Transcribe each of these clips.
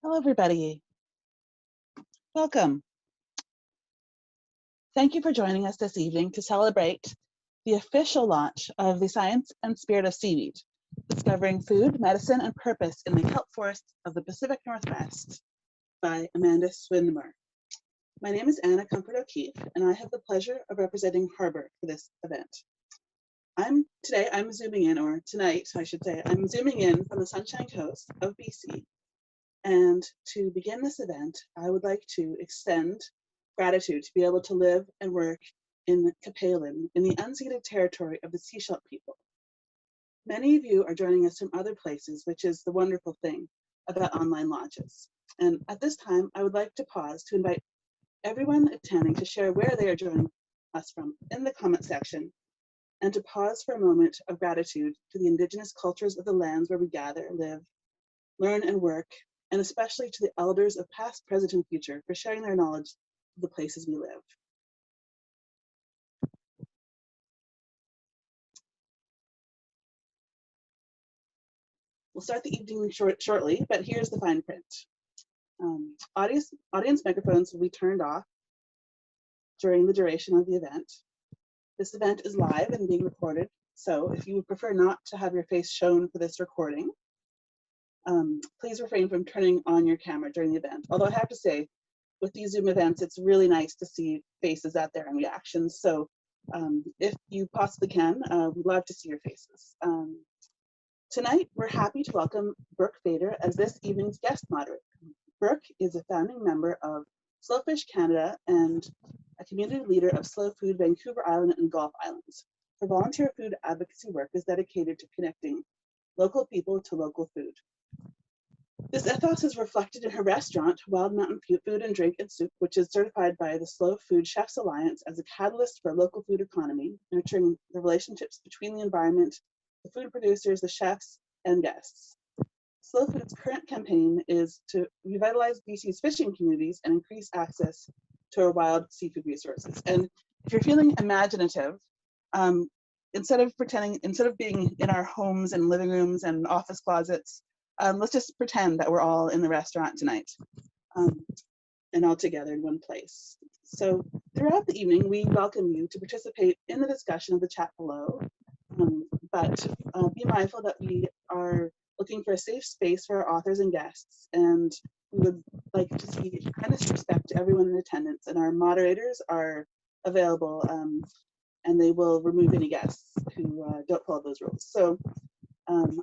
Hello, everybody. Welcome. Thank you for joining us this evening to celebrate the official launch of The Science and Spirit of Seaweed, Discovering Food, Medicine, and Purpose in the Kelp Forests of the Pacific Northwest by Amanda Swinimer. My name is Anna Comfort O'Keefe, and I have the pleasure of representing Harbour for this event. Tonight, I'm zooming in from the Sunshine Coast of BC. And to begin this event, I would like to extend gratitude to be able to live and work in Capelin, in the unceded territory of the Seashell people. Many of you are joining us from other places, which is the wonderful thing about online launches. And at this time, I would like to pause to invite everyone attending to share where they are joining us from in the comment section, and to pause for a moment of gratitude to the Indigenous cultures of the lands where we gather, live, learn, and work, and especially to the elders of past, present, and future for sharing their knowledge of the places we live. We'll start the evening shortly, but here's the fine print. Audience microphones will be turned off during the duration of the event. This event is live and being recorded, so if you would prefer not to have your face shown for this recording, please refrain from turning on your camera during the event. Although I have to say, with these Zoom events, it's really nice to see faces out there and reactions. So if you possibly can, we'd love to see your faces. Tonight, we're happy to welcome Brooke Fader as this evening's guest moderator. Brooke is a founding member of Slowfish Canada and a community leader of Slow Food Vancouver Island and Gulf Islands. Her volunteer food advocacy work is dedicated to connecting local people to local food. This ethos is reflected in her restaurant, Wild Mountain Food and Drink and Soup, which is certified by the Slow Food Chefs Alliance as a catalyst for a local food economy, nurturing the relationships between the environment, the food producers, the chefs, and guests. Slow Food's current campaign is to revitalize BC's fishing communities and increase access to our wild seafood resources. And if you're feeling imaginative, instead of being in our homes and living rooms and office closets, let's just pretend that we're all in the restaurant tonight and all together in one place. So throughout the evening, we welcome you to participate in the discussion of the chat below, but be mindful that we are looking for a safe space for our authors and guests, and we would like to see kindest respect to everyone in attendance, and our moderators are available and they will remove any guests who don't follow those rules. So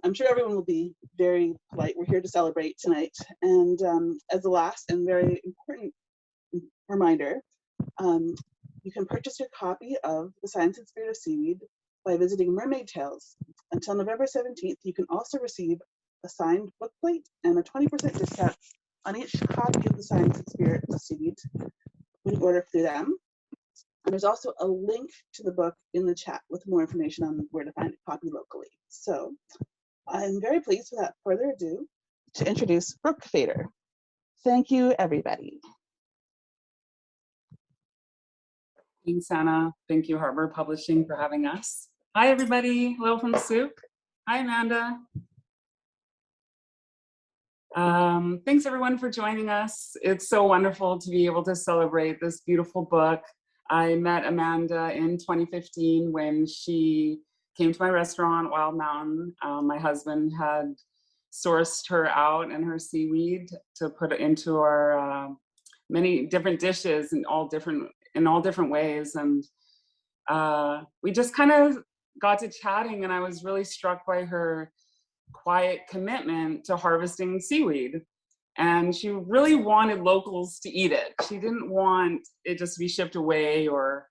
I'm sure everyone will be very polite. We're here to celebrate tonight. And as a last and very important reminder, you can purchase your copy of The Science and Spirit of Seaweed by visiting Mermaid Tales. Until November 17th, you can also receive a signed bookplate and a 20% discount on each copy of The Science and Spirit of Seaweed when you order through them. And there's also a link to the book in the chat with more information on where to find a copy locally. So I'm very pleased, without further ado, to introduce Brooke Fader. Thank you, everybody. Thanks, Anna. Thank you, Harbour Publishing, for having us. Hi, everybody. Hello from Souk. Hi, Amanda. Thanks, everyone, for joining us. It's so wonderful to be able to celebrate this beautiful book. I met Amanda in 2015 when she came to my restaurant, Wild Mountain. My husband had sourced her out and her seaweed to put into our many different dishes in all different ways. And we just kind of got to chatting, and I was really struck by her quiet commitment to harvesting seaweed. And she really wanted locals to eat it. She didn't want it just to be shipped away or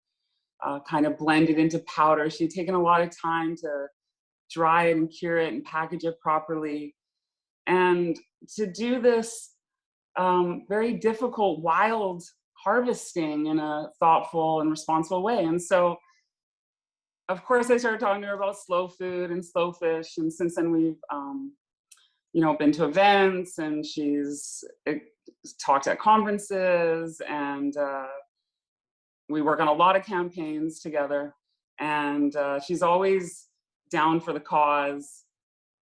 kind of blended into powder. She had taken a lot of time to dry it and cure it and package it properly. And to do this very difficult wild harvesting in a thoughtful and responsible way. And so, of course, I started talking to her about slow food and slow fish. And since then, we've been to events, and she's talked at conferences, and we work on a lot of campaigns together. And she's always down for the cause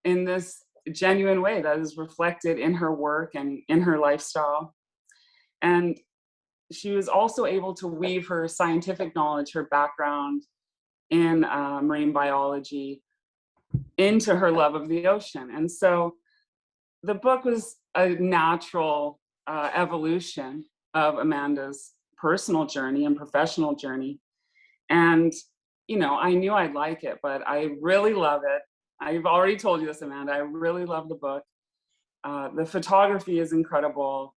in this genuine way that is reflected in her work and in her lifestyle. And she was also able to weave her scientific knowledge, her background in marine biology, into her love of the ocean. And so the book was a natural evolution of Amanda's personal journey and professional journey. And, you know, I knew I'd like it, but I really love it. I've already told you this, Amanda. I really love the book. The photography is incredible,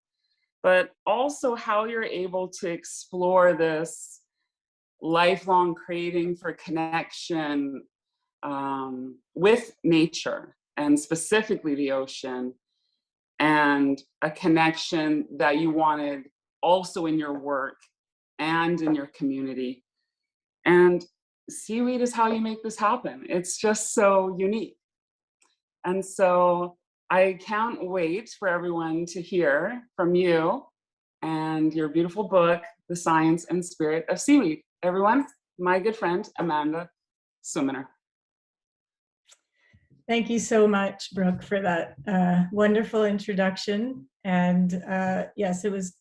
but also how you're able to explore this lifelong craving for connection with nature, and specifically the ocean, and a connection that you wanted also in your work and in your community. And Seaweed is how you make this happen. It's just so unique. And so I can't wait for everyone to hear from you and your beautiful book, The Science and Spirit of Seaweed. Everyone, my good friend, Amanda Swinimer. Thank you so much, Brooke, for that wonderful introduction. And yes, it was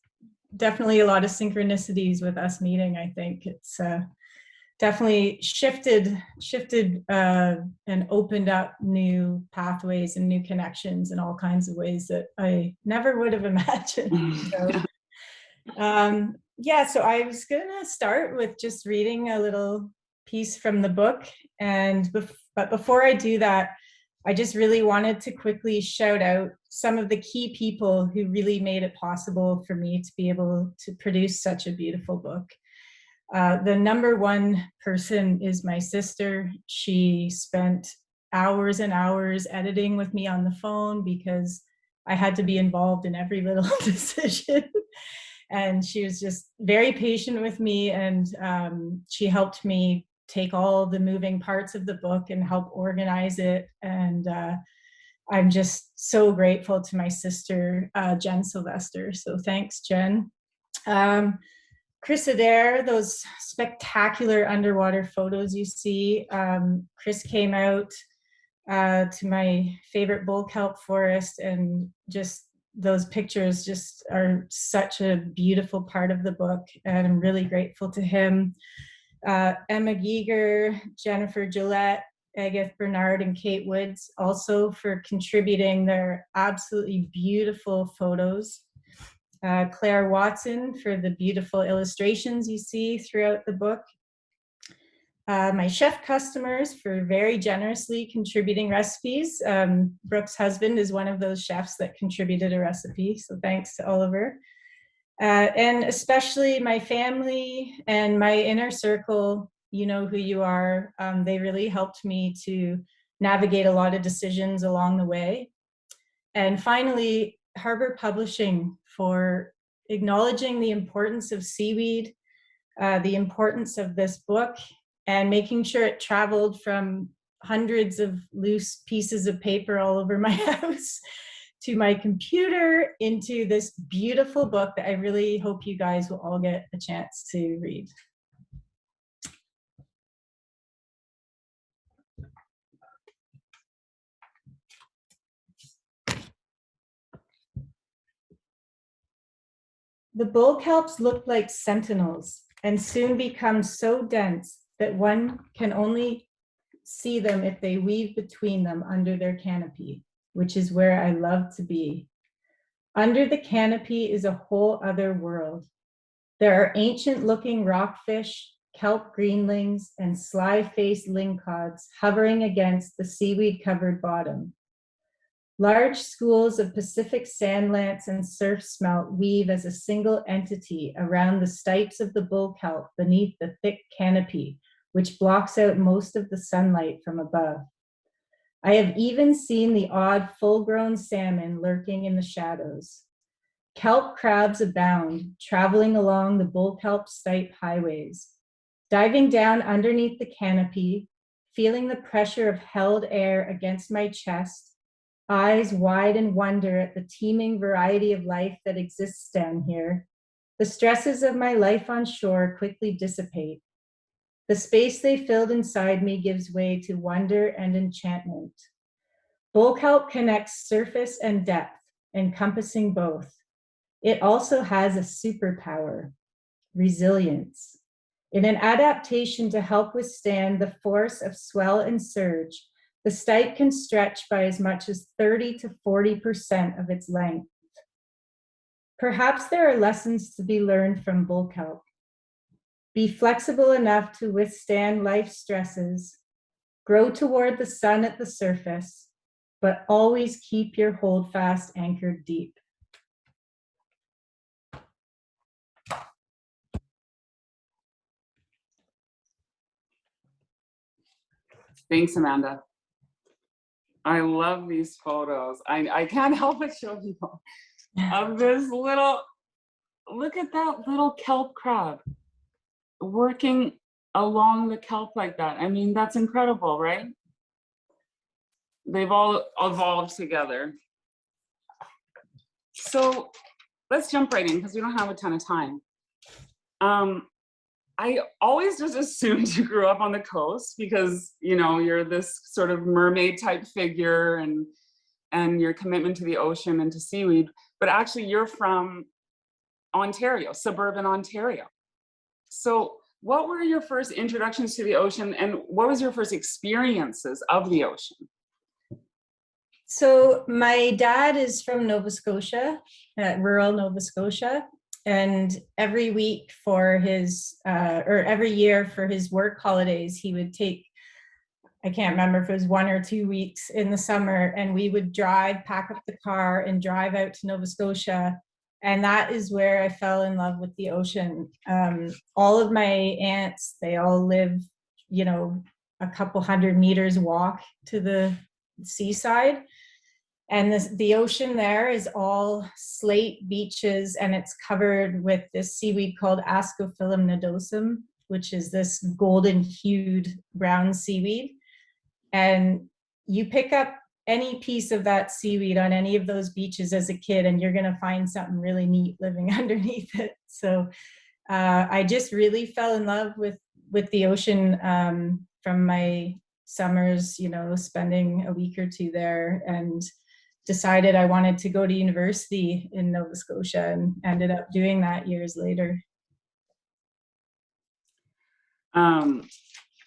definitely a lot of synchronicities with us meeting. I think it's definitely shifted and opened up new pathways and new connections in all kinds of ways that I never would have imagined. So, yeah, so I was gonna start with just reading a little piece from the book. But before I do that, I just really wanted to quickly shout out some of the key people who really made it possible for me to be able to produce such a beautiful book. The number one person is my sister. She spent hours and hours editing with me on the phone because I had to be involved in every little decision. And she was just very patient with me, and she helped me take all the moving parts of the book and help organize it. And I'm just so grateful to my sister, Jen Sylvester. So thanks, Jen. Chris Adair, those spectacular underwater photos you see. Chris came out to my favorite bull kelp forest, and just those pictures just are such a beautiful part of the book, and I'm really grateful to him. Emma Giger, Jennifer Gillette, Agatha Bernard, and Kate Woods also for contributing their absolutely beautiful photos. Claire Watson for the beautiful illustrations you see throughout the book. My chef customers for very generously contributing recipes. Brooke's husband is one of those chefs that contributed a recipe, so thanks to Oliver. And especially my family and my inner circle, you know who you are. They really helped me to navigate a lot of decisions along the way. And finally, Harbour Publishing for acknowledging the importance of Seaweed, the importance of this book, and making sure it traveled from hundreds of loose pieces of paper all over my house to my computer into this beautiful book that I really hope you guys will all get a chance to read. The bull kelps look like sentinels and soon become so dense that one can only see them if they weave between them under their canopy, which is where I love to be. Under the canopy is a whole other world. There are ancient-looking rockfish, kelp greenlings, and sly-faced lingcods hovering against the seaweed-covered bottom. Large schools of Pacific sand lance and surf smelt weave as a single entity around the stipes of the bull kelp beneath the thick canopy, which blocks out most of the sunlight from above. I have even seen the odd full-grown salmon lurking in the shadows. Kelp crabs abound, traveling along the bull kelp stipe highways. Diving down underneath the canopy, feeling the pressure of held air against my chest, eyes wide in wonder at the teeming variety of life that exists down here, the stresses of my life on shore quickly dissipate. The space they filled inside me gives way to wonder and enchantment. Bull kelp connects surface and depth, encompassing both. It also has a superpower, resilience. In an adaptation to help withstand the force of swell and surge, the stike can stretch by as much as 30 to 40% of its length. Perhaps there are lessons to be learned from bull kelp. Be flexible enough to withstand life stresses, grow toward the sun at the surface, but always keep your holdfast anchored deep. Thanks, Amanda. I love these photos. I can't help but show people of this little, look at that little kelp crab working along the kelp like that. I mean, that's incredible, right? They've all evolved together. So let's jump right in because we don't have a ton of time. I always just assumed you grew up on the coast because, you know, you're this sort of mermaid type figure and your commitment to the ocean and to seaweed, but actually you're from Ontario, suburban Ontario. So what were your first introductions to the ocean and what was your first experiences of the ocean? So my dad is from Nova Scotia, rural Nova Scotia. And every week for his, or every year for his work holidays, he would take, I can't remember if it was 1 or 2 weeks in the summer, and we would drive, pack up the car and drive out to Nova Scotia. And that is where I fell in love with the ocean. All of my aunts, they all live, you know, a couple 100 meters walk to the seaside. And the ocean there is all slate beaches, and it's covered with this seaweed called Ascophyllum nodosum, which is this golden hued brown seaweed. And you pick up any piece of that seaweed on any of those beaches as a kid, and you're gonna find something really neat living underneath it. So I just really fell in love with the ocean from my summers, you know, spending a week or two there, and decided I wanted to go to university in Nova Scotia and ended up doing that years later.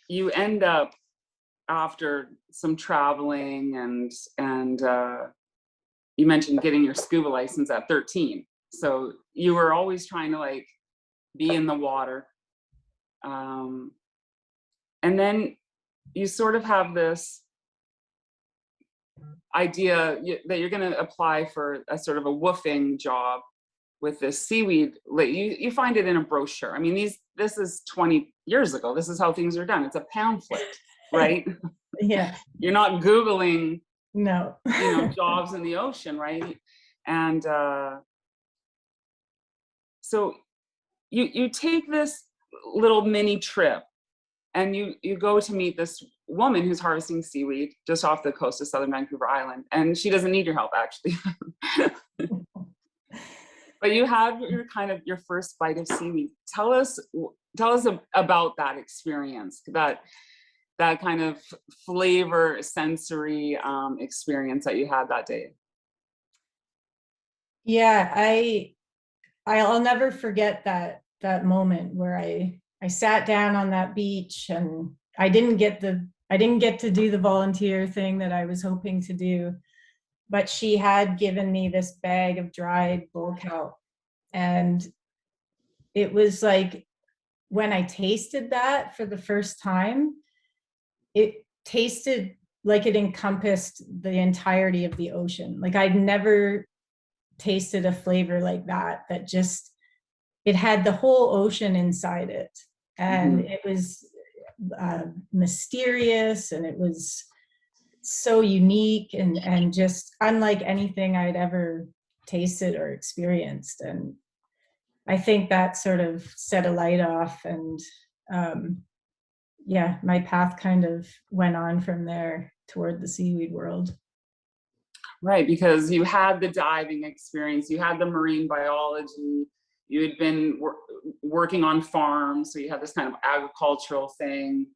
You end up after some traveling and you mentioned getting your scuba license at 13. So you were always trying to like be in the water. And then you sort of have this idea that you're going to apply for a sort of a woofing job with this seaweed. You find it in a brochure. I mean, this is 20 years ago. This is how things are done. It's a pamphlet, right? Yeah. You're not Googling, no, you know, jobs in the ocean, right? And so you take this little mini trip and you go to meet this woman who's harvesting seaweed just off the coast of southern Vancouver Island, and she doesn't need your help actually. But you have your first bite of seaweed. Tell us about that experience, that kind of flavor sensory experience that you had that day. Yeah, I'll never forget that moment where I sat down on that beach, and I didn't get to do the volunteer thing that I was hoping to do, but she had given me this bag of dried bull kelp. And it was like, when I tasted that for the first time, it tasted like it encompassed the entirety of the ocean. Like I'd never tasted a flavor like that just, it had the whole ocean inside it. And it was mysterious, and it was so unique and just unlike anything I'd ever tasted or experienced. And I think that sort of set a light off, and yeah, my path kind of went on from there toward the seaweed world. Right, because you had the diving experience, you had the marine biology, you had been working on farms, so you had this kind of agricultural thing.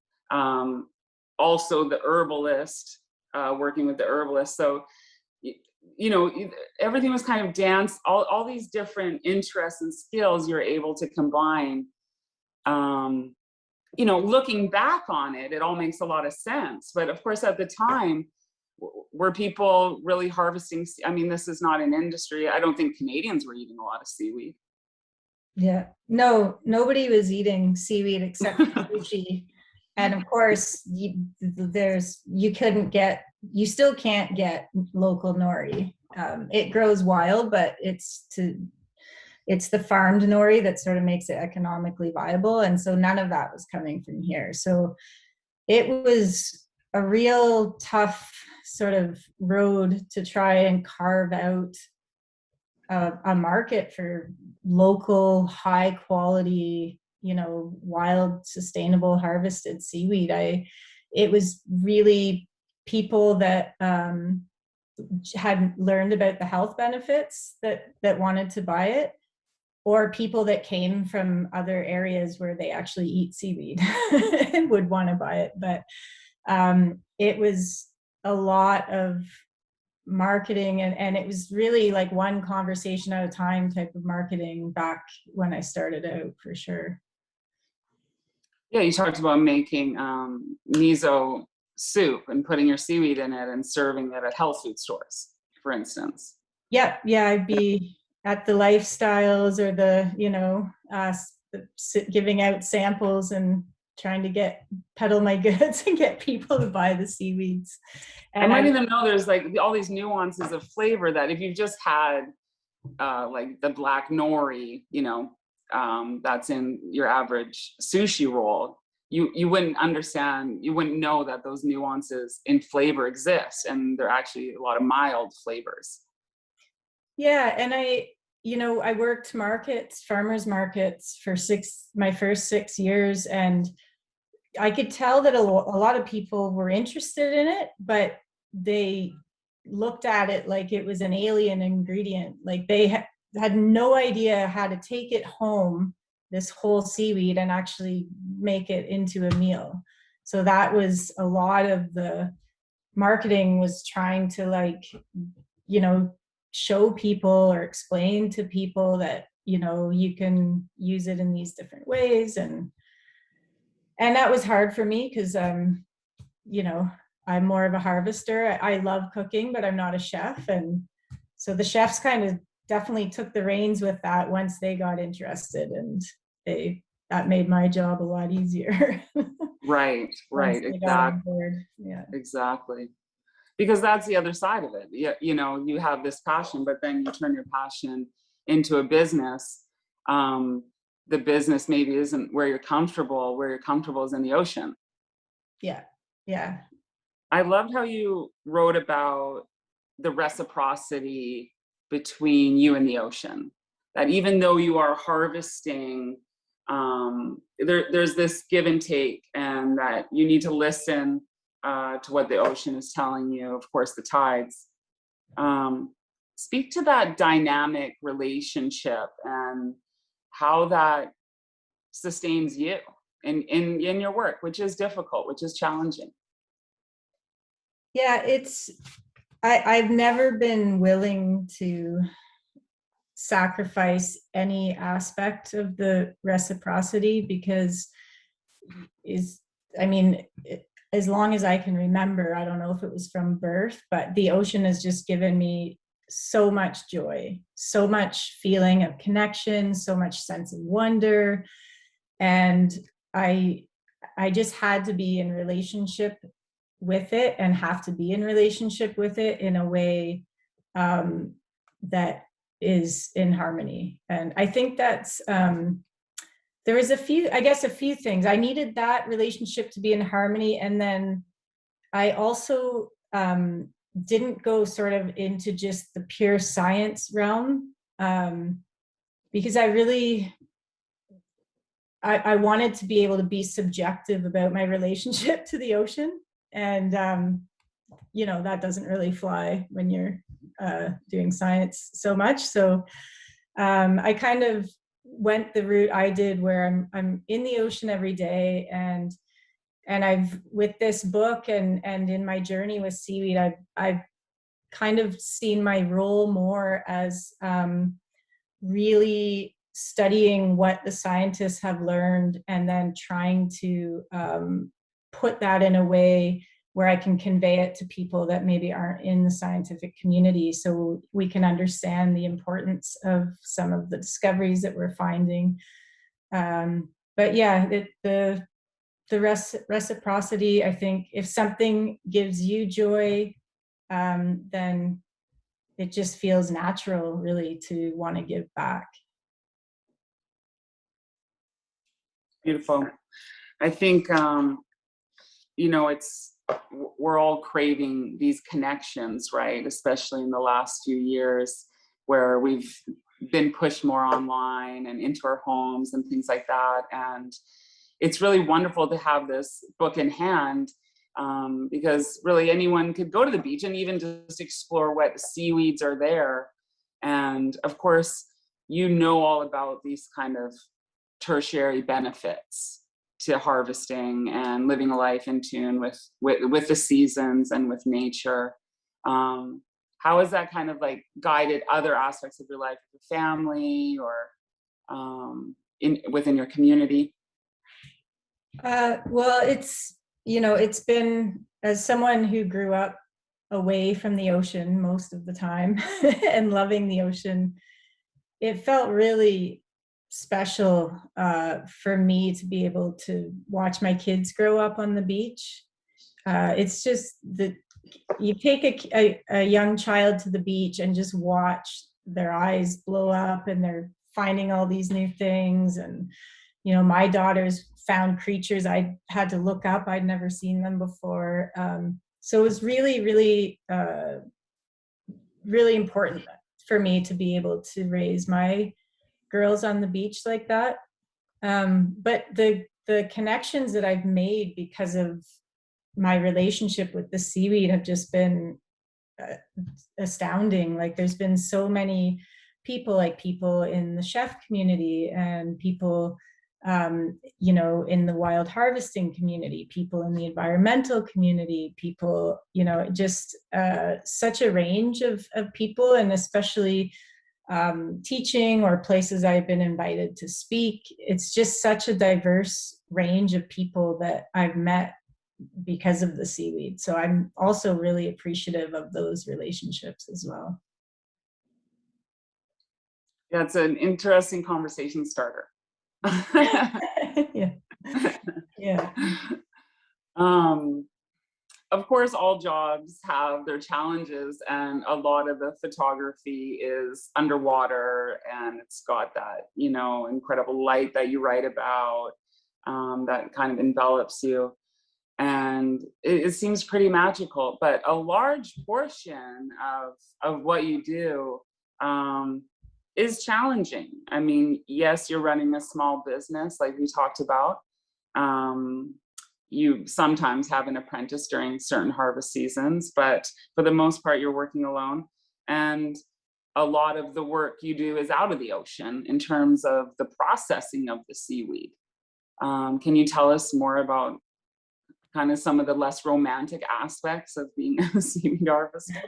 Also the herbalist, working with the herbalist. So, you know, everything was kind of dance, all these different interests and skills you're able to combine. You know, looking back on it, it all makes a lot of sense. But of course, at the time, were people really harvesting? I mean, this is not an industry. I don't think Canadians were eating a lot of seaweed. Yeah, no, nobody was eating seaweed except for sushi. And of course, you still can't get local nori. It grows wild, but it's the farmed nori that sort of makes it economically viable. And so none of that was coming from here. So it was a real tough sort of road to try and carve out a market for local, high quality, you know, wild, sustainable, harvested seaweed. It was really people that had learned about the health benefits that wanted to buy it, or people that came from other areas where they actually eat seaweed and would want to buy it. But it was a lot of marketing, and it was really like one conversation at a time type of marketing back when I started out, for sure. Yeah, you talked about making miso soup and putting your seaweed in it and serving it at health food stores, for instance. Yeah, I'd be at the lifestyles or the, you know, giving out samples and trying to peddle my goods and get people to buy the seaweeds. And I didn't even know there's like all these nuances of flavor that if you've just had like the black nori, you know, that's in your average sushi roll, you wouldn't understand, you wouldn't know that those nuances in flavor exist, and they're actually a lot of mild flavors. Yeah, and I worked farmers markets for my first 6 years, and I could tell that a lot of people were interested in it, but they looked at it like it was an alien ingredient. Like they had no idea how to take it home, this whole seaweed, and actually make it into a meal. So that was a lot of the marketing, was trying to, like, you know, show people or explain to people that, you know, you can use it in these different ways. And that was hard for me because, you know, I'm more of a harvester. I love cooking, but I'm not a chef. And so the chefs kind of definitely took the reins with that once they got interested, and that made my job a lot easier. Right, exactly. Yeah, exactly. Because that's the other side of it. You know, you have this passion, but then you turn your passion into a business. The business maybe isn't where you're comfortable. Where you're comfortable is in the ocean. Yeah. I loved how you wrote about the reciprocity between you and the ocean. That even though you are harvesting, there's this give and take, and that you need to listen to what the ocean is telling you, of course, the tides. Speak to that dynamic relationship and how that sustains you in your work, which is difficult, which is challenging. Yeah, I've never been willing to sacrifice any aspect of the reciprocity, because as long as I can remember, I don't know if it was from birth, but the ocean has just given me so much joy, so much feeling of connection, so much sense of wonder. And I just had to be in relationship with it, and have to be in relationship with it in a way that is in harmony. And I think that's there was a few things. I needed that relationship to be in harmony, and then I also didn't go sort of into just the pure science realm, because I wanted to be able to be subjective about my relationship to the ocean. And you know, that doesn't really fly when you're doing science so much. So I kind of went the route I did, where I'm in the ocean every day, and I've, with this book and in my journey with Seaweed, I've kind of seen my role more as really studying what the scientists have learned and then trying to put that in a way where I can convey it to people that maybe aren't in the scientific community, so we can understand the importance of some of the discoveries that we're finding. But yeah, the reciprocity, I think if something gives you joy, then it just feels natural really to want to give back. Beautiful. I think, you know, we're all craving these connections, right? Especially in the last few years where we've been pushed more online and into our homes and things like that. And it's really wonderful to have this book in hand, because really anyone could go to the beach and even just explore what seaweeds are there. And of course, you know all about these kind of tertiary benefits to harvesting and living a life in tune with the seasons and with nature. How has that kind of like guided other aspects of your life, with your family or within your community? Well, it's, you know, it's been, as someone who grew up away from the ocean most of the time and loving the ocean, it felt really special for me to be able to watch my kids grow up on the beach. It's just that you take a young child to the beach and just watch their eyes blow up and they're finding all these new things. And, you know, my daughters found creatures I had to look up. I'd never seen them before. So it was really, really, really important for me to be able to raise my girls on the beach like that. But the connections that I've made because of my relationship with the seaweed have just been astounding. Like there's been so many people, like people in the chef community and people, you know, in the wild harvesting community, people in the environmental community, people, you know, just such a range of people, and especially teaching or places I've been invited to speak. It's just such a diverse range of people that I've met because of the seaweed. So I'm also really appreciative of those relationships as well. Yeah, it's an interesting conversation starter. Yeah. Yeah. Of course, all jobs have their challenges, and a lot of the photography is underwater, and it's got that, you know, incredible light that you write about, that kind of envelops you. And it seems pretty magical, but a large portion of what you do is challenging. I mean, yes, you're running a small business like we talked about. You sometimes have an apprentice during certain harvest seasons, but for the most part, you're working alone. And a lot of the work you do is out of the ocean in terms of the processing of the seaweed. Can you tell us more about kind of some of the less romantic aspects of being a seaweed harvester?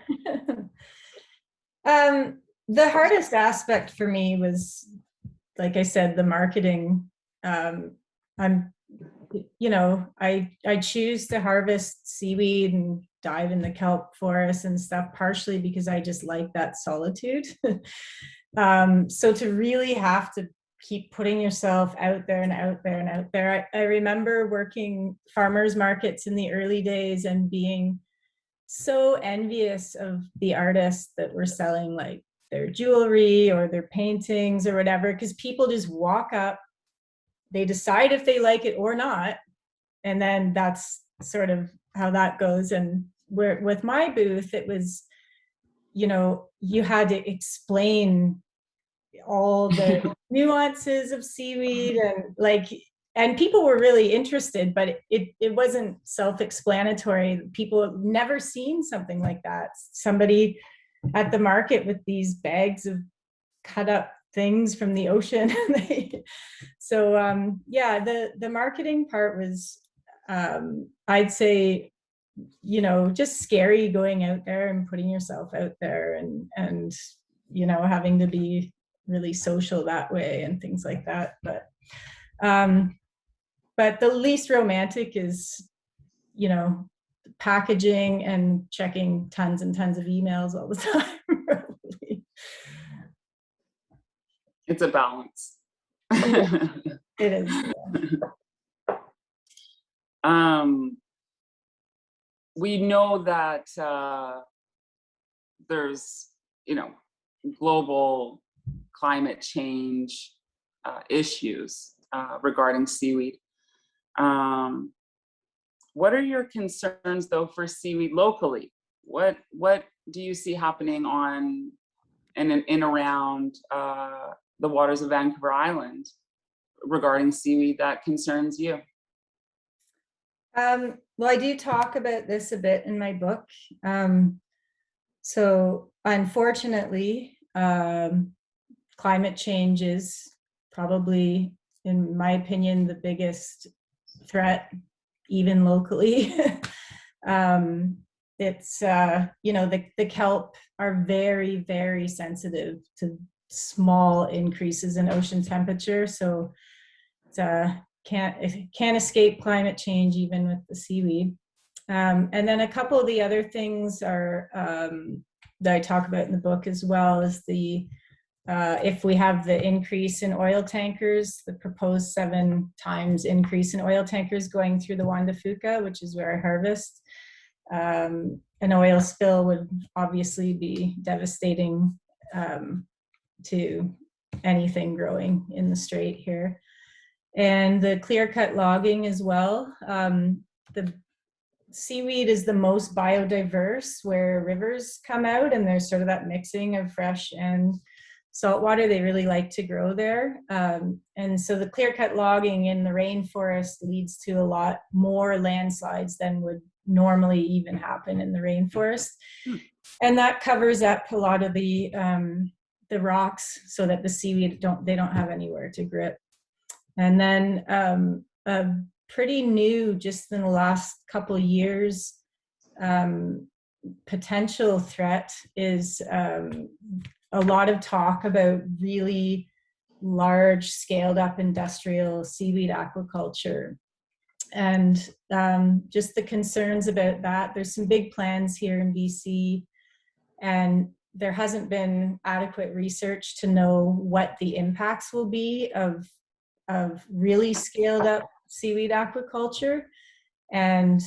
The hardest aspect for me was, like I said, the marketing. You know, I choose to harvest seaweed and dive in the kelp forests and stuff, partially because I just like that solitude. So to really have to keep putting yourself out there and out there and out there. I remember working farmers markets in the early days and being so envious of the artists that were selling like their jewelry or their paintings or whatever, because people just walk up, they decide if they like it or not, and then that's sort of how that goes. And where with my booth, it was, you know, you had to explain all the nuances of seaweed and people were really interested, but it wasn't self-explanatory. People have never seen something like that. Somebody at the market with these bags of cut up things from the ocean. So yeah, the marketing part was I'd say, you know, just scary going out there and putting yourself out there and you know, having to be really social that way and things like that. But the least romantic is, you know, packaging and checking tons and tons of emails all the time. Probably. It's a balance. Yeah, it is. Yeah. We know that there's, you know, global climate change issues regarding seaweed. What are your concerns, though, for seaweed locally? What do you see happening on in around the waters of Vancouver Island regarding seaweed that concerns you? Well, I do talk about this a bit in my book. So unfortunately, climate change is probably, in my opinion, the biggest threat, even locally. It's, you know, the kelp are very, very sensitive to small increases in ocean temperature. So it's, can't escape climate change, even with the seaweed. And then a couple of the other things are that I talk about in the book as well is the if we have the increase in oil tankers, the proposed 7 times increase in oil tankers going through the Juan de Fuca, which is where I harvest, an oil spill would obviously be devastating to anything growing in the strait here. And the clear-cut logging as well. The seaweed is the most biodiverse where rivers come out, and there's sort of that mixing of fresh and saltwater. They really like to grow there. And so the clear-cut logging in the rainforest leads to a lot more landslides than would normally even happen in the rainforest. And that covers up a lot of the rocks so that the seaweed don't have anywhere to grip. And then a pretty new, just in the last couple of years, potential threat is a lot of talk about really large scaled up industrial seaweed aquaculture. And just the concerns about that. There's some big plans here in BC, and there hasn't been adequate research to know what the impacts will be of really scaled up seaweed aquaculture. And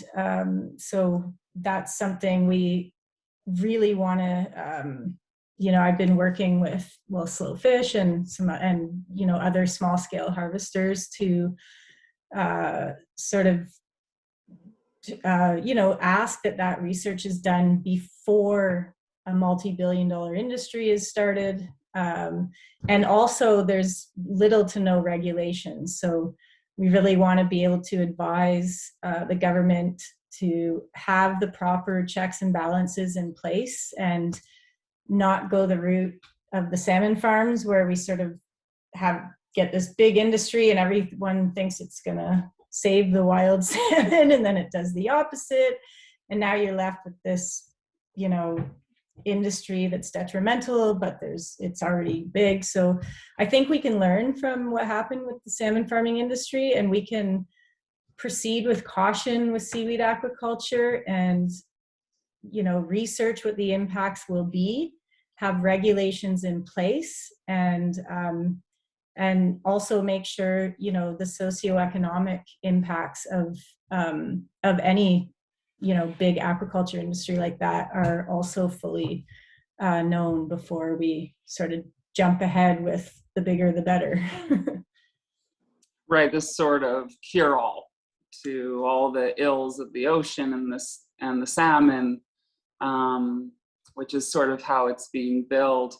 so that's something we really want to, you know, I've been working with Slow Fish and you know, other small scale harvesters to sort of, you know, ask that research is done before a multi-billion-dollar industry is started. And also there's little to no regulations. So we really want to be able to advise the government to have the proper checks and balances in place and not go the route of the salmon farms where we sort of get this big industry and everyone thinks it's going to save the wild salmon, and then it does the opposite. And now you're left with this, you know, industry that's detrimental, but it's already big. So I think we can learn from what happened with the salmon farming industry, and we can proceed with caution with seaweed aquaculture and, you know, research what the impacts will be, have regulations in place, and also make sure, you know, the socioeconomic impacts of any, you know, big aquaculture industry like that are also fully known before we sort of jump ahead with the bigger the better. Right, this sort of cure-all to all the ills of the ocean and the salmon, which is sort of how it's being billed.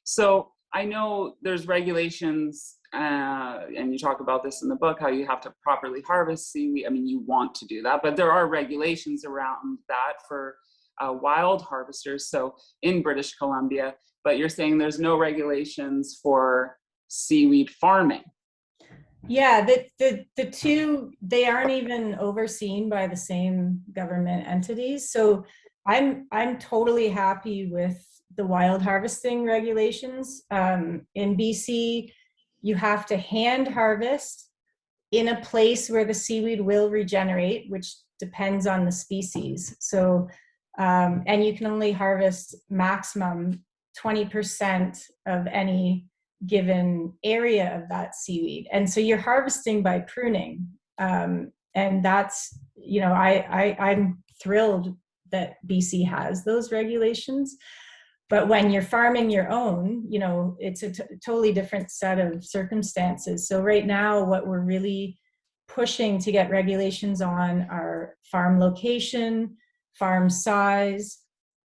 So I know there's regulations, and you talk about this in the book, how you have to properly harvest seaweed. I mean, you want to do that, but there are regulations around that for wild harvesters, so in British Columbia, but you're saying there's no regulations for seaweed farming. Yeah, the two, they aren't even overseen by the same government entities. So I'm totally happy with the wild harvesting regulations. In BC, you have to hand harvest in a place where the seaweed will regenerate, which depends on the species. So, and you can only harvest maximum 20% of any given area of that seaweed. And so you're harvesting by pruning. And that's, you know, I'm thrilled that BC has those regulations. But when you're farming your own, you know, it's a totally different set of circumstances. So right now, what we're really pushing to get regulations on are farm location, farm size,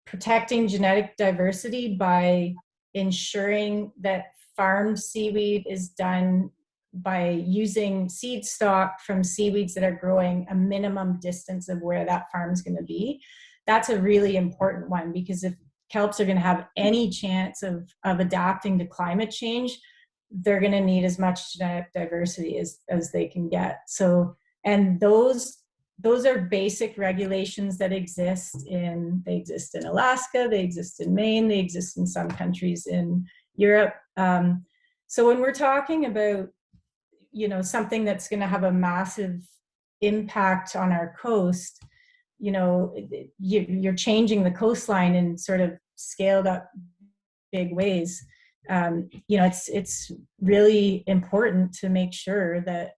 protecting genetic diversity by ensuring that farm seaweed is done by using seed stock from seaweeds that are growing a minimum distance of where that farm is going to be. That's a really important one, because if kelps are going to have any chance of adapting to climate change, they're going to need as much genetic diversity as they can get. So, and those are basic regulations that exist in Alaska, they exist in Maine, they exist in some countries in Europe. So when we're talking about, you know, something that's going to have a massive impact on our coast, you know, you're changing the coastline in sort of scaled up big ways. You know, it's really important to make sure that,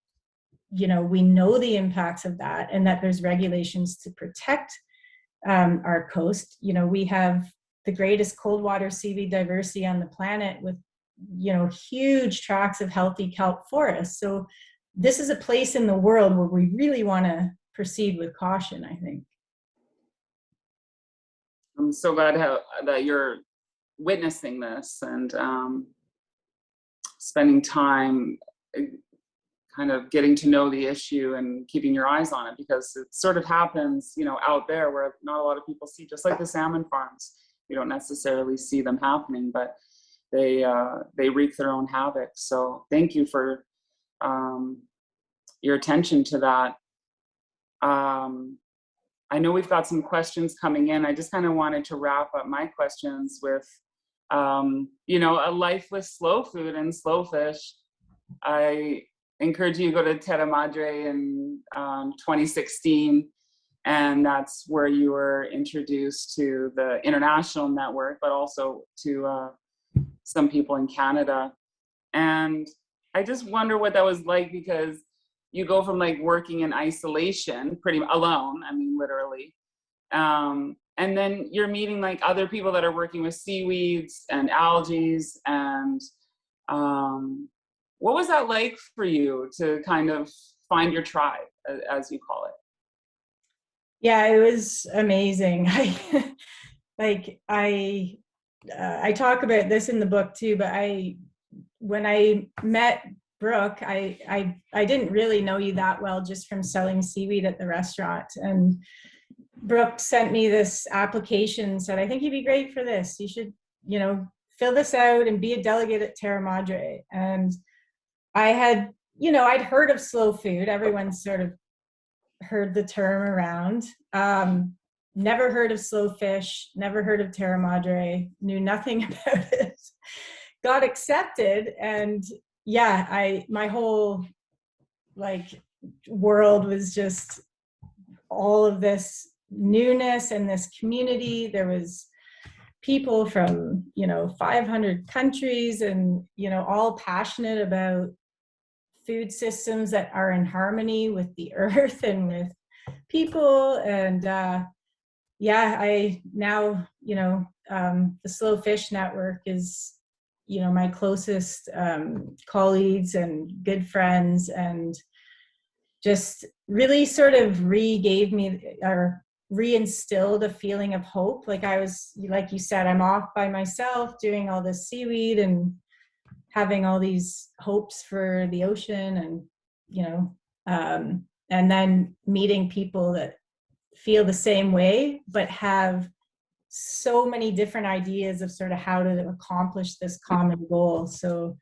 you know, we know the impacts of that and that there's regulations to protect our coast. You know, we have the greatest cold water seaweed diversity on the planet with, you know, huge tracts of healthy kelp forests. So this is a place in the world where we really want to proceed with caution, I think. I'm so glad that you're witnessing this and spending time kind of getting to know the issue and keeping your eyes on it, because it sort of happens, you know, out there where not a lot of people see, just like the salmon farms. You don't necessarily see them happening, but they wreak their own havoc. So thank you for your attention to that. I know we've got some questions coming in. I just kind of wanted to wrap up my questions with, you know, a lifeless slow food and slow fish. I encourage you to go to Terra Madre in 2016, and that's where you were introduced to the international network, but also to some people in Canada. And I just wonder what that was like, because you go from like working in isolation, pretty alone, I mean, literally. And then you're meeting like other people that are working with seaweeds and algae. And what was that like for you to kind of find your tribe, as you call it? Yeah, it was amazing. I talk about this in the book too, but when I met Brooke, I didn't really know you that well, just from selling seaweed at the restaurant. And Brooke sent me this application, said, I think you'd be great for this. You should, you know, fill this out and be a delegate at Terra Madre. And I had, you know, I'd heard of slow food. Everyone's sort of heard the term around. Never heard of slow fish, never heard of Terra Madre, knew nothing about it. Got accepted, and yeah, my whole like world was just all of this newness and this community. There was people from, you know, 500 countries, and, you know, all passionate about food systems that are in harmony with the earth and with people. And yeah, I now, you know, the Slow Fish Network is, you know, my closest colleagues and good friends, and just really sort of re-gave me or reinstilled a feeling of hope. Like I was, like you said, I'm off by myself doing all this seaweed and having all these hopes for the ocean, and, you know, and then meeting people that feel the same way, but have so many different ideas of sort of how to accomplish this common goal. So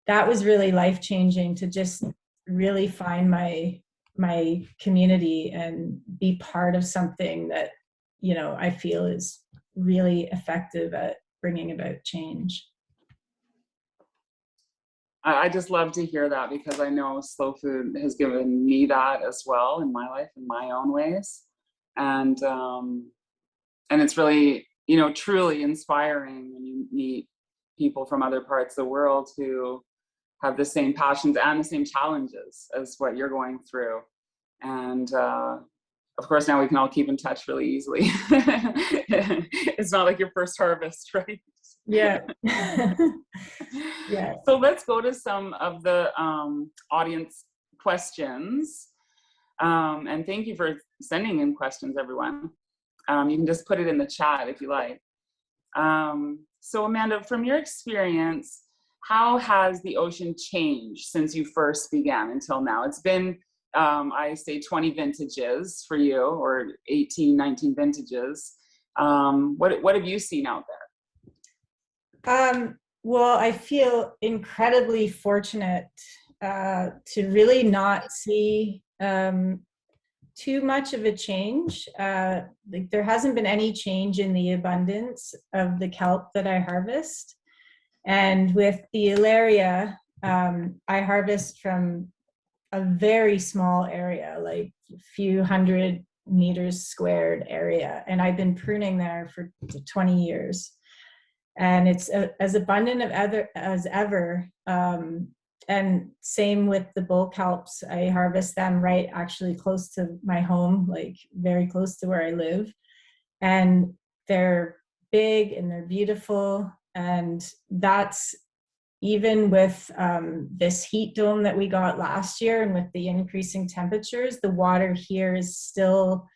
that was really life-changing, to just really find my community and be part of something that, you know, I feel is really effective at bringing about change. I just love to hear that, because I know slow food has given me that as well in my life, in my own ways. And it's really, you know, truly inspiring when you meet people from other parts of the world who have the same passions and the same challenges as what you're going through. And of course, now we can all keep in touch really easily. It's not like your first harvest, right? Yeah. Yeah. So let's go to some of the audience questions. And thank you for sending in questions, everyone. You can just put it in the chat if you like. So Amanda, from your experience, how has the ocean changed since you first began until now? It's been, I say 20 vintages for you, or 18, 19 vintages. What have you seen out there? Well, I feel incredibly fortunate to really not see too much of a change. Like, there hasn't been any change in the abundance of the kelp that I harvest. And with the Ilaria, I harvest from a very small area, like a few hundred meters squared area. And I've been pruning there for 20 years. And it's as abundant as ever. And same with the bull kelps. I harvest them right actually close to my home, like very close to where I live. And they're big and they're beautiful. And that's even with this heat dome that we got last year, and with the increasing temperatures, the water here is still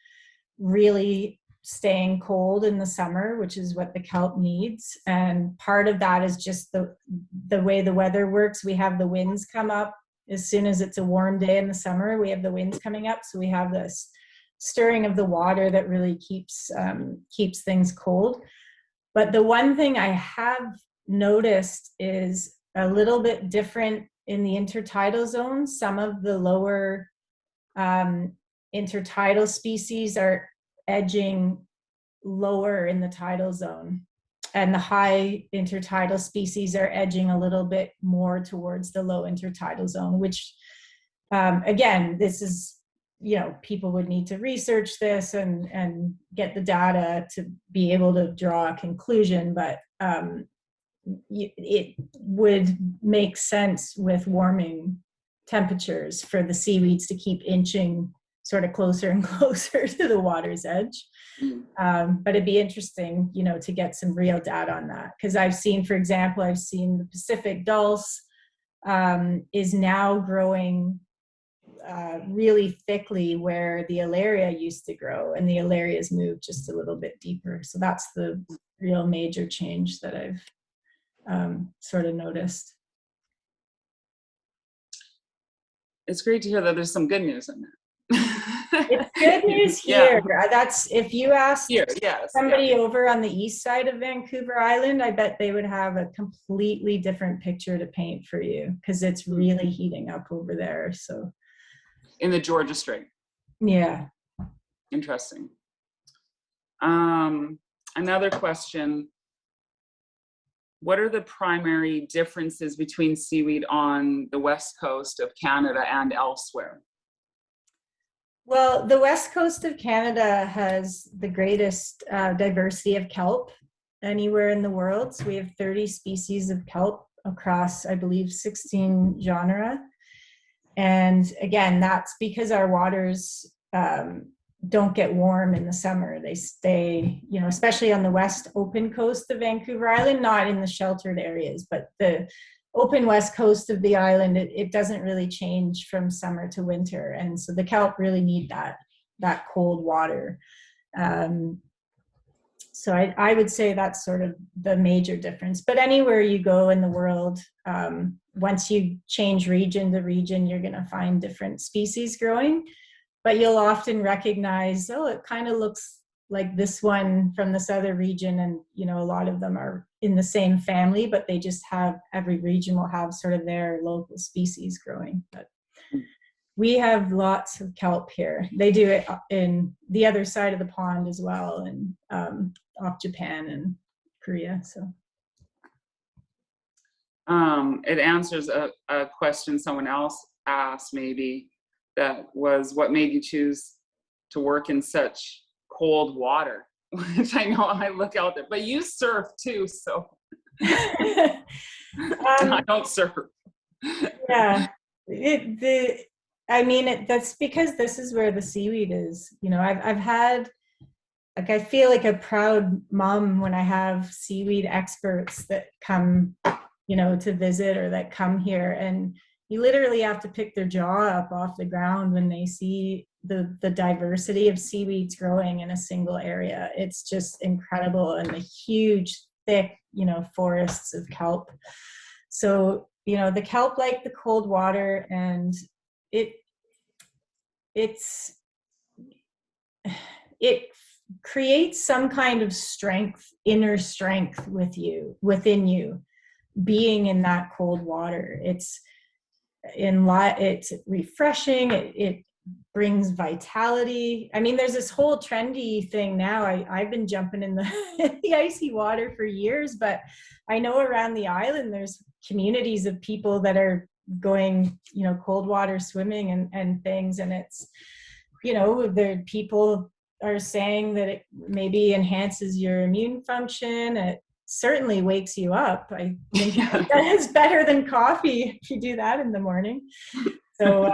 really staying cold in the summer, which is what the kelp needs. And part of that is just the way the weather works. We have the winds come up as soon as it's a warm day in the summer. We have the winds coming up, so we have this stirring of the water that really keeps things cold. But the one thing I have noticed is a little bit different in the intertidal zone. Some of the lower intertidal species are edging lower in the tidal zone, and the high intertidal species are edging a little bit more towards the low intertidal zone, which again, this is, you know, people would need to research this and get the data to be able to draw a conclusion, but it would make sense with warming temperatures for the seaweeds to keep inching sort of closer and closer to the water's edge. But it'd be interesting, you know, to get some real data on that. Because I've seen, for example, the Pacific dulse is now growing really thickly where the Ilaria used to grow, and the Ilaria's moved just a little bit deeper. So that's the real major change that I've sort of noticed. It's great to hear that there's some good news in there. It's good news here. Yeah. That's, if you asked somebody yeah. over on the east side of Vancouver Island, I bet they would have a completely different picture to paint for you, because it's really heating up over there. So in the Georgia Strait. Yeah. Interesting. Another question. What are the primary differences between seaweed on the west coast of Canada and elsewhere? Well, the west coast of Canada has the greatest diversity of kelp anywhere in the world. So we have 30 species of kelp across, I believe, 16 genera. And again, that's because our waters don't get warm in the summer. They stay, you know, especially on the west open coast of Vancouver Island, not in the sheltered areas, but the open west coast of the island, it doesn't really change from summer to winter. And so the kelp really need that cold water. So I would say that's sort of the major difference. But anywhere you go in the world, once you change region to region, you're going to find different species growing. But you'll often recognize, oh, it kind of looks like this one from this other region. And, you know, a lot of them are in the same family, but they just have, every region will have sort of their local species growing. But we have lots of kelp here. They do it in the other side of the pond as well, and off Japan and Korea. So it answers a question someone else asked, maybe, that was, what made you choose to work in such cold water? Which I know I look out there, but you surf too, so I don't surf. Yeah, that's because this is where the seaweed is. You know, I've had, like, I feel like a proud mom when I have seaweed experts that come, you know, to visit, or that come here, and you literally have to pick their jaw up off the ground when they see the diversity of seaweeds growing in a single area. It's just incredible, and the huge, thick, you know, forests of kelp. So, you know, the kelp like the cold water, and it creates some kind of strength, inner strength within you, being in that cold water. It's refreshing. It brings vitality. I mean, there's this whole trendy thing now. I've been jumping in the icy water for years, but I know around the island there's communities of people that are going, you know, cold water swimming and things, and it's, you know, people are saying that it maybe enhances your immune function. It certainly wakes you up. I think that's better than coffee if you do that in the morning. So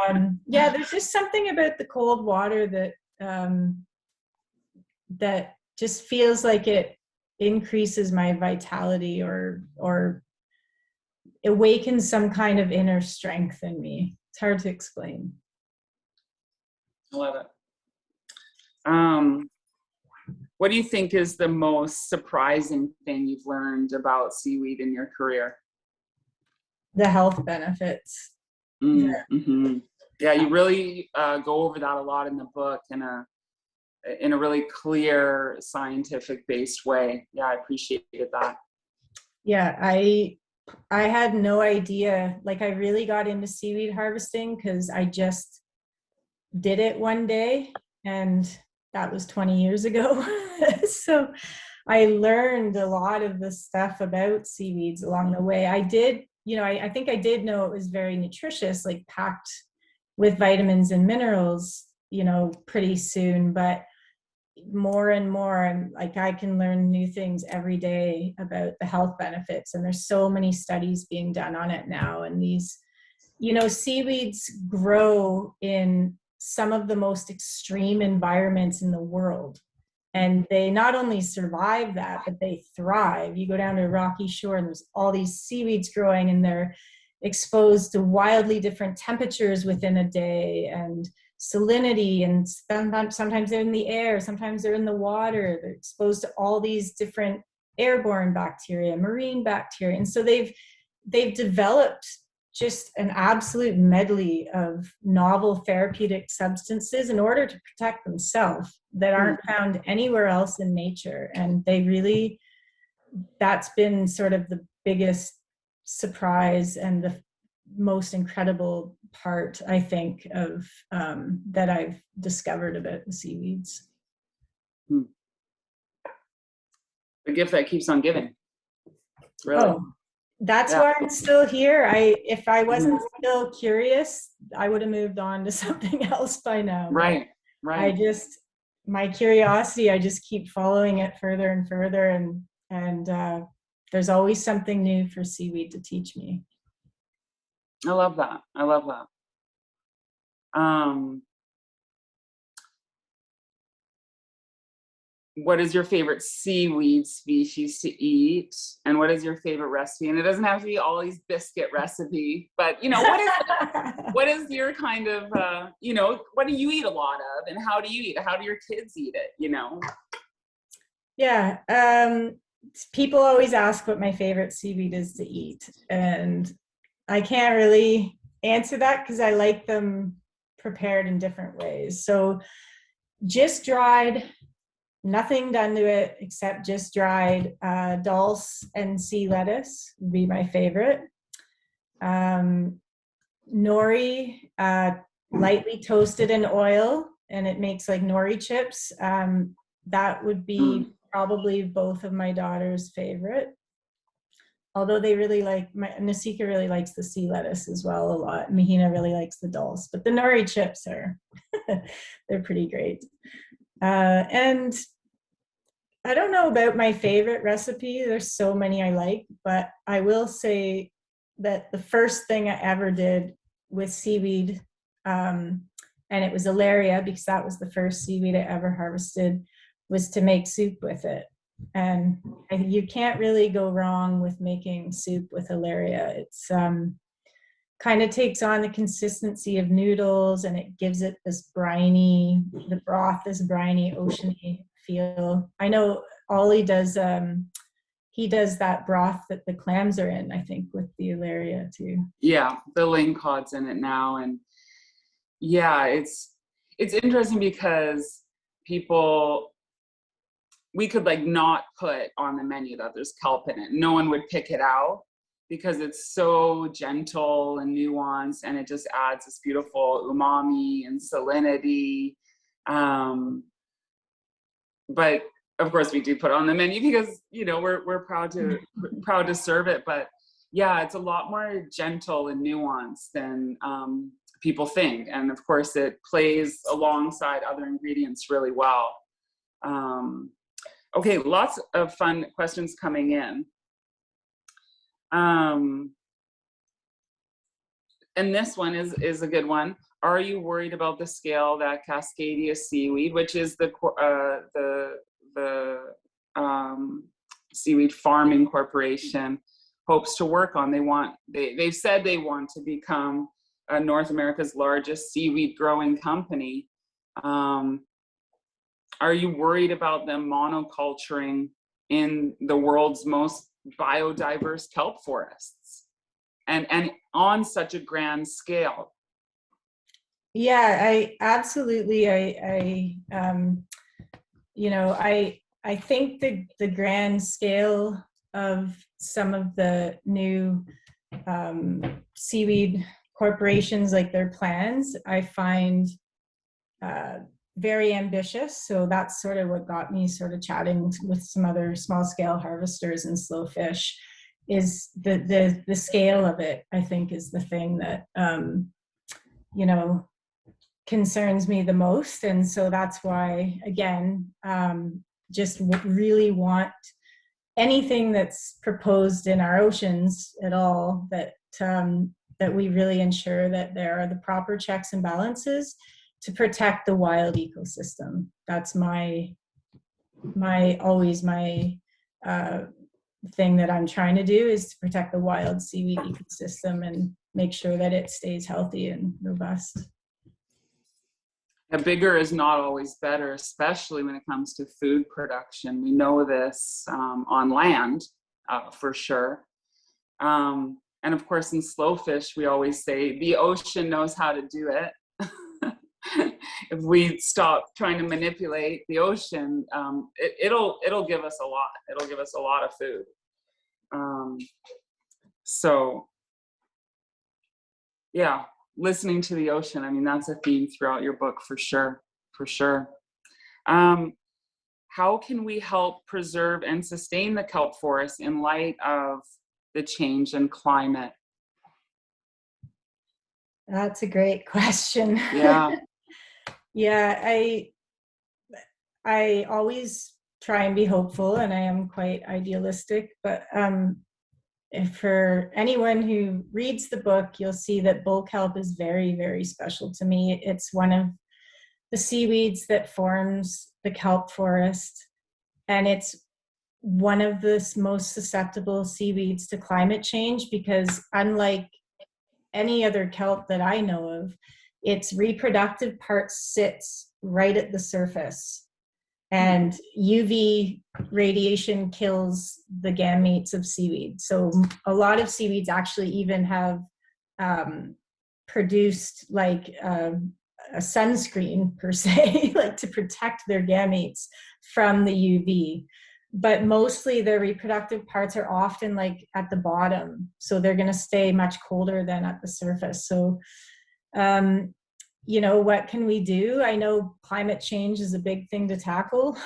yeah, there's just something about the cold water that that just feels like it increases my vitality, or awakens some kind of inner strength in me. It's hard to explain. I love it. What do you think is the most surprising thing you've learned about seaweed in your career? The health benefits. Mm-hmm. Yeah, you really go over that a lot in the book in a really clear, scientific-based way. Yeah, I appreciated that. Yeah, I had no idea. Like, I really got into seaweed harvesting because I just did it one day, and that was 20 years ago. So I learned a lot of the stuff about seaweeds along the way. I did, you know, I think I did know it was very nutritious, like packed with vitamins and minerals, you know, pretty soon, but more and more, I'm like, I can learn new things every day about the health benefits. And there's so many studies being done on it now. And these, you know, seaweeds grow in some of the most extreme environments in the world. And they not only survive that, but they thrive. You go down to a rocky shore and there's all these seaweeds growing, and they're exposed to wildly different temperatures within a day, and salinity, and sometimes they're in the air, sometimes they're in the water. They're exposed to all these different airborne bacteria, marine bacteria. And so they've developed just an absolute medley of novel therapeutic substances in order to protect themselves that aren't found anywhere else in nature. And that's been sort of the biggest surprise and the most incredible part, I think, of that I've discovered about the seaweeds. The gift that keeps on giving. Really. Oh, that's why I'm still here. If I wasn't still curious, I would have moved on to something else by now. Right. My curiosity, I just keep following it further and further, and there's always something new for seaweed to teach me. I love that. What is your favorite seaweed species to eat, and what is your favorite recipe? And it doesn't have to be all these biscuit recipe, but, you know, what is your kind of, you know, what do you eat a lot of, and how do you eat it? How do your kids eat it, you know? Yeah. People always ask what my favorite seaweed is to eat, and I can't really answer that because I like them prepared in different ways. So just dried, nothing done to it except just dried. Dulse and sea lettuce would be my favorite. nori, lightly toasted in oil, and it makes like nori chips. That would be probably both of my daughter's favorite. Although they really like, Nasika really likes the sea lettuce as well a lot. Mahina really likes the dulse, but the nori chips are, they're pretty great. And I don't know about my favorite recipe. There's so many I like, but I will say that the first thing I ever did with seaweed, and it was Alaria because that was the first seaweed I ever harvested, was to make soup with it. And you can't really go wrong with making soup with Alaria. It's kind of takes on the consistency of noodles, and it gives it this briny, the broth, this briny, oceany feel. I know Ollie does, he does that broth that the clams are in, I think, with the Alaria too. Yeah, the lingcod's in it now. And yeah, it's interesting because we could like not put on the menu that there's kelp in it. No one would pick it out because it's so gentle and nuanced, and it just adds this beautiful umami and salinity. But of course we do put it on the menu because, you know, we're proud to serve it. But yeah, it's a lot more gentle and nuanced than people think. And of course it plays alongside other ingredients really well. Okay, lots of fun questions coming in. And this one is a good one. Are you worried about the scale that Cascadia Seaweed, which is the Seaweed Farming Corporation, hopes to work on? They've said they want to become North America's largest seaweed growing company. Are you worried about them monoculturing in the world's most biodiverse kelp forests and on such a grand scale? Yeah, I absolutely, you know, I think the grand scale of some of the new seaweed corporations, like their plans, I find very ambitious. So that's sort of what got me sort of chatting with some other small scale harvesters and slow fish, is the scale of it, I think, is the thing that, you know, concerns me the most. And so that's why, again, just really want anything that's proposed in our oceans at all, that that we really ensure that there are the proper checks and balances to protect the wild ecosystem. That's always my thing that I'm trying to do, is to protect the wild seaweed ecosystem and make sure that it stays healthy and robust. Bigger is not always better, especially when it comes to food production. We know this on land, for sure. And of course, in slow fish, we always say the ocean knows how to do it. If we stop trying to manipulate the ocean, it'll give us a lot. It'll give us a lot of food. So yeah, listening to the ocean, I mean, that's a theme throughout your book for sure, for sure. How can we help preserve and sustain the kelp forest in light of the change in climate? That's a great question. Yeah. Yeah, I always try and be hopeful, and I am quite idealistic, but if for anyone who reads the book, you'll see that bull kelp is very, very special to me. It's one of the seaweeds that forms the kelp forest, and it's one of the most susceptible seaweeds to climate change, because unlike any other kelp that I know of, its reproductive part sits right at the surface, and UV radiation kills the gametes of seaweed. So a lot of seaweeds actually even have produced like a sunscreen per se, like to protect their gametes from the UV. but mostly their reproductive parts are often like at the bottom. So they're going to stay much colder than at the surface. So, you know, what can we do? I know climate change is a big thing to tackle,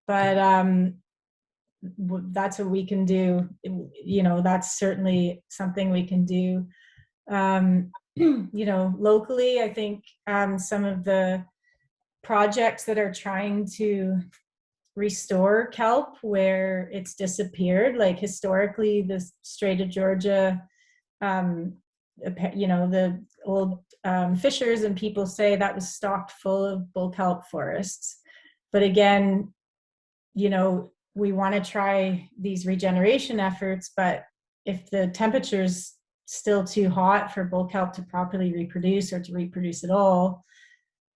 but that's what we can do. You know, that's certainly something we can do. You know, locally, I think some of the projects that are trying to restore kelp where it's disappeared, like historically the Strait of Georgia, you know, the old fishers and people say that was stocked full of bull kelp forests. But again, you know, we want to try these regeneration efforts, but if the temperature's still too hot for bull kelp to properly reproduce or to reproduce at all,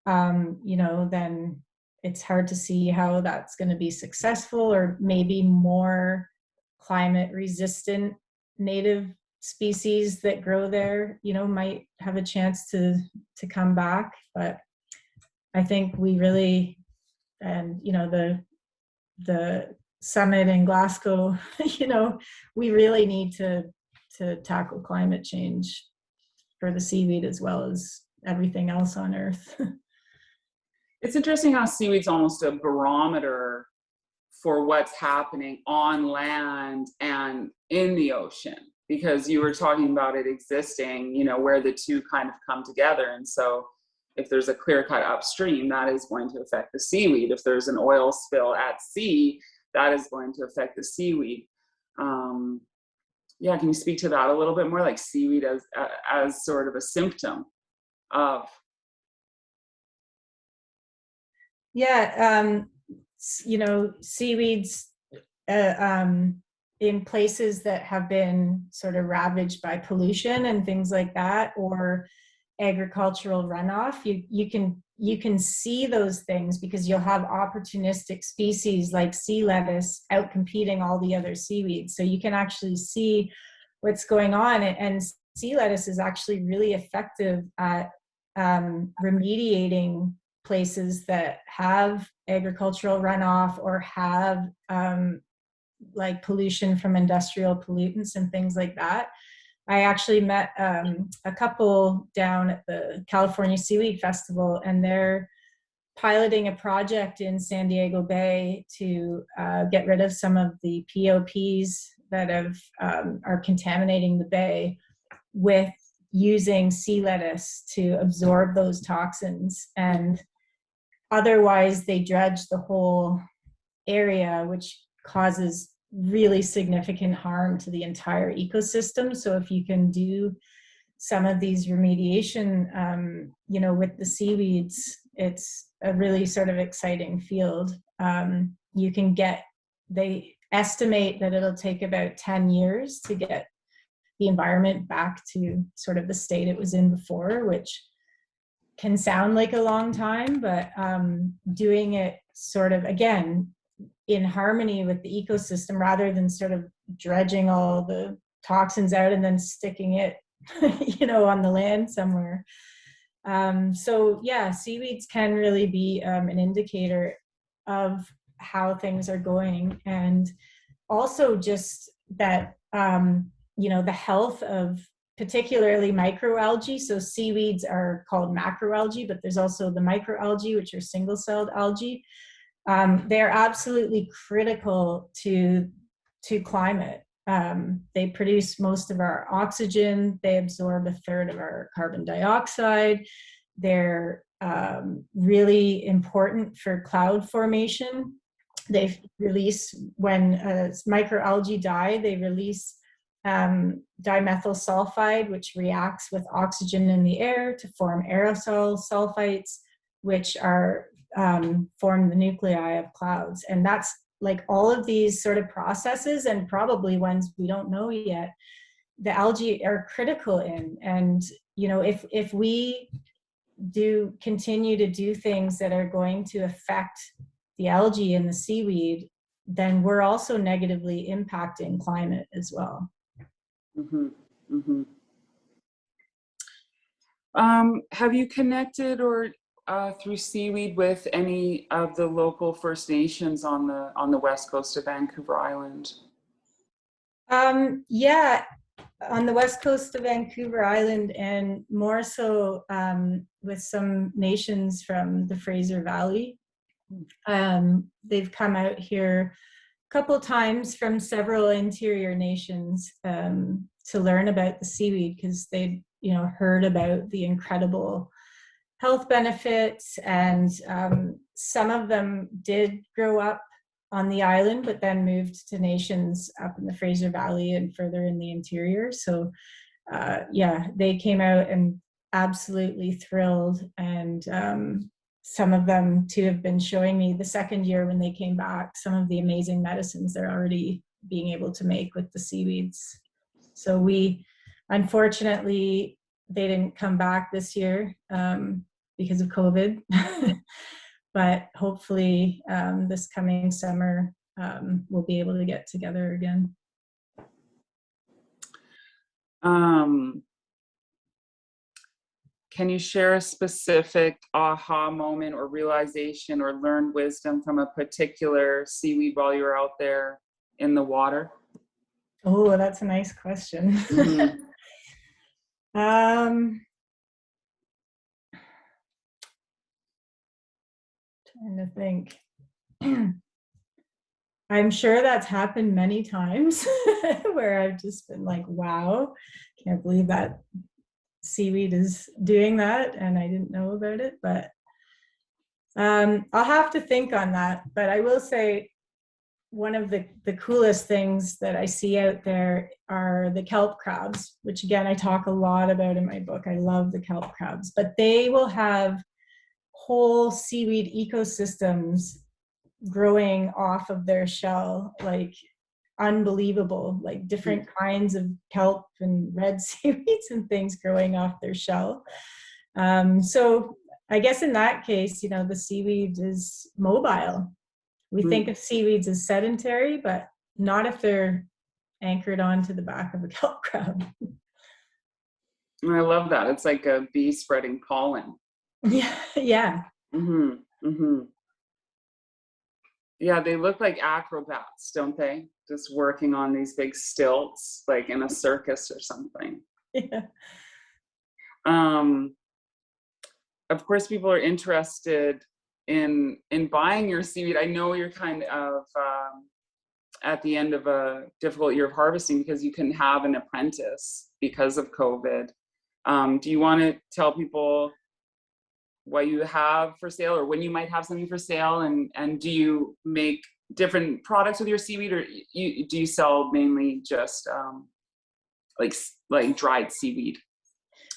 you know, then it's hard to see how that's going to be successful. Or maybe more climate resistant native species that grow there, you know, might have a chance to come back. But I think we really, and you know, the summit in Glasgow, you know, we really need to tackle climate change for the seaweed as well as everything else on Earth. It's interesting how seaweed's almost a barometer for what's happening on land and in the ocean, because you were talking about it existing, you know, where the two kind of come together. And so if there's a clear cut upstream, that is going to affect the seaweed. If there's an oil spill at sea, that is going to affect the seaweed. Yeah, can you speak to that a little bit more, like seaweed as sort of a symptom of? Yeah, you know, seaweeds in places that have been sort of ravaged by pollution and things like that, or agricultural runoff, you can see those things because you'll have opportunistic species like sea lettuce out competing all the other seaweeds. So you can actually see what's going on, and sea lettuce is actually really effective at remediating places that have agricultural runoff or have like pollution from industrial pollutants and things like that. I actually met a couple down at the California Seaweed Festival, and they're piloting a project in San Diego Bay to get rid of some of the POPs that are contaminating the bay with using sea lettuce to absorb those toxins. And otherwise they dredge the whole area, which causes really significant harm to the entire ecosystem. So if you can do some of these remediation, you know, with the seaweeds, it's a really sort of exciting field. You can get, they estimate that it'll take about 10 years to get the environment back to sort of the state it was in before, which can sound like a long time, but doing it sort of, again, in harmony with the ecosystem rather than sort of dredging all the toxins out and then sticking it, you know, on the land somewhere. So yeah, seaweeds can really be an indicator of how things are going, and also just that, you know, the health of particularly microalgae. So seaweeds are called macroalgae, but there's also the microalgae, which are single-celled algae. They're absolutely critical to climate. They produce most of our oxygen. They absorb a third of our carbon dioxide. They're really important for cloud formation. They release, when microalgae die, they release dimethyl sulfide, which reacts with oxygen in the air to form aerosol sulfites, which are form the nuclei of clouds. And that's like all of these sort of processes, and probably ones we don't know yet, the algae are critical in. And you know, if we do continue to do things that are going to affect the algae and the seaweed, then we're also negatively impacting climate as well. Mm-hmm. Mm-hmm. Have you connected or through Seaweed with any of the local First Nations on the west coast of Vancouver Island? Yeah, on the west coast of Vancouver Island, and more so with some nations from the Fraser Valley. They've come out here a couple times from several interior nations to learn about the seaweed, because they'd heard about the incredible health benefits, and some of them did grow up on the island, but then moved to nations up in the Fraser Valley and further in the interior. So yeah, they came out and absolutely thrilled. And some of them too have been showing me the second year when they came back, some of the amazing medicines they're already being able to make with the seaweeds. So unfortunately, they didn't come back this year because of COVID. But hopefully this coming summer, we'll be able to get together again. Can you share a specific aha moment or realization or learned wisdom from a particular seaweed while you were out there in the water? Oh, that's a nice question. Mm-hmm. Trying to think. I'm sure that's happened many times where I've just been like, wow, can't believe that seaweed is doing that and I didn't know about it. But I'll have to think on that. But I will say one of the coolest things that I see out there are the kelp crabs, which again, I talk a lot about in my book. I love the kelp crabs, but they will have whole seaweed ecosystems growing off of their shell, like unbelievable, like different kinds of kelp and red seaweeds and things growing off their shell. So I guess in that case, the seaweed is mobile. We think of seaweeds as sedentary, but not if they're anchored onto the back of a kelp crab. I love that. It's like a bee spreading pollen. Yeah, yeah. Mm-hmm. Mm-hmm. Yeah, they look like acrobats, don't they? Just working on these big stilts, like in a circus or something. Yeah. Of course, people are interested in buying your seaweed. I know you're kind of at the end of a difficult year of harvesting because you couldn't have an apprentice because of COVID. Do you want to tell people what you have for sale, or when you might have something for sale, and do you make different products with your seaweed, or do you sell mainly just like dried seaweed,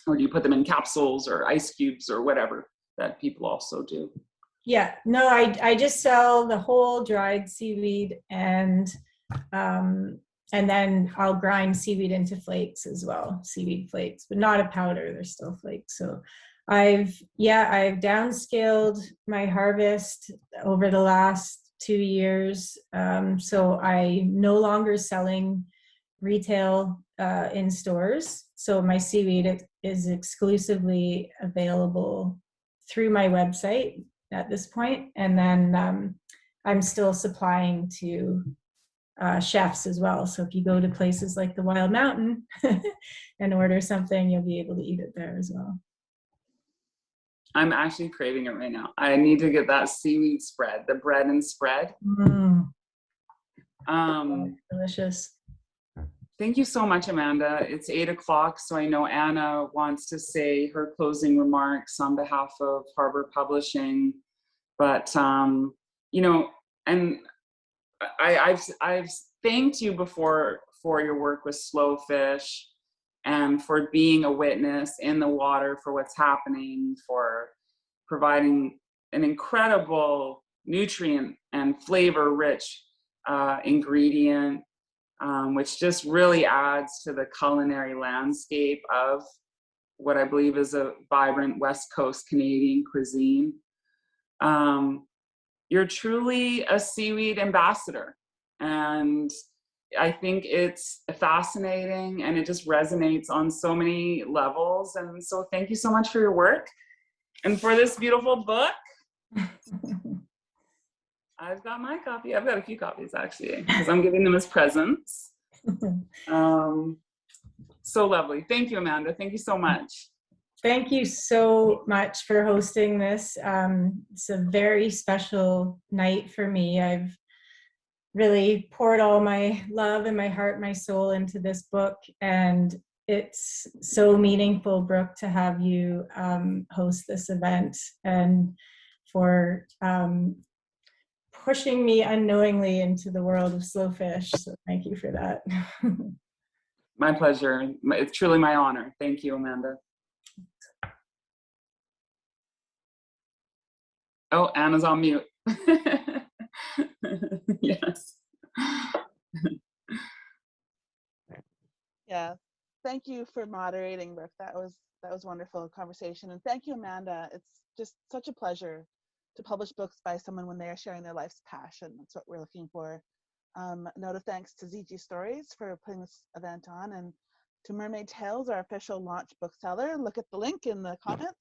or do you put them in capsules or ice cubes or whatever that people also do? Yeah, no, I just sell the whole dried seaweed, and then I'll grind seaweed into flakes as well, seaweed flakes, but not a powder, they're still flakes. So I've downscaled my harvest over the last 2 years. So I'm no longer selling retail in stores. So my seaweed is exclusively available through my website at this point. And then I'm still supplying to chefs as well. So if you go to places like the Wild Mountain and order something, you'll be able to eat it there as well. I'm actually craving it right now. I need to get that seaweed spread, the bread and spread. Delicious. Thank you so much, Amanda. It's 8 o'clock, so I know Anna wants to say her closing remarks on behalf of Harbour Publishing. But, and I've thanked you before for your work with Slowfish, and for being a witness in the water for what's happening, for providing an incredible nutrient and flavor-rich ingredient, which just really adds to the culinary landscape of what I believe is a vibrant West Coast Canadian cuisine. You're truly a seaweed ambassador, and I think it's fascinating, and it just resonates on so many levels. And so thank you so much for your work. And for this beautiful book, I've got my copy. I've got a few copies actually, because I'm giving them as presents. So lovely. Thank you, Amanda. Thank you so much. Thank you so much for hosting this. It's a very special night for me. I've really poured all my love and my heart, my soul into this book, and it's so meaningful, Brooke, to have you host this event and for pushing me unknowingly into the world of slow fish. So thank you for that. My pleasure. It's truly my honor. Thank you, Amanda. Oh, Anna's on mute. Yes. Yeah, thank you for moderating, Brooke. That was wonderful conversation, and thank you, Amanda. It's just such a pleasure to publish books by someone when they are sharing their life's passion. That's what we're looking for. Note of thanks to ZG Stories for putting this event on, and to Mermaid Tales, our official launch bookseller. Look at the link in the comments.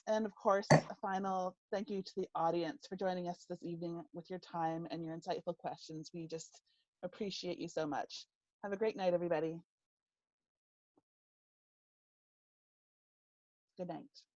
And of course, a final thank you to the audience for joining us this evening with your time and your insightful questions. We just appreciate you so much. Have a great night, everybody. Good night.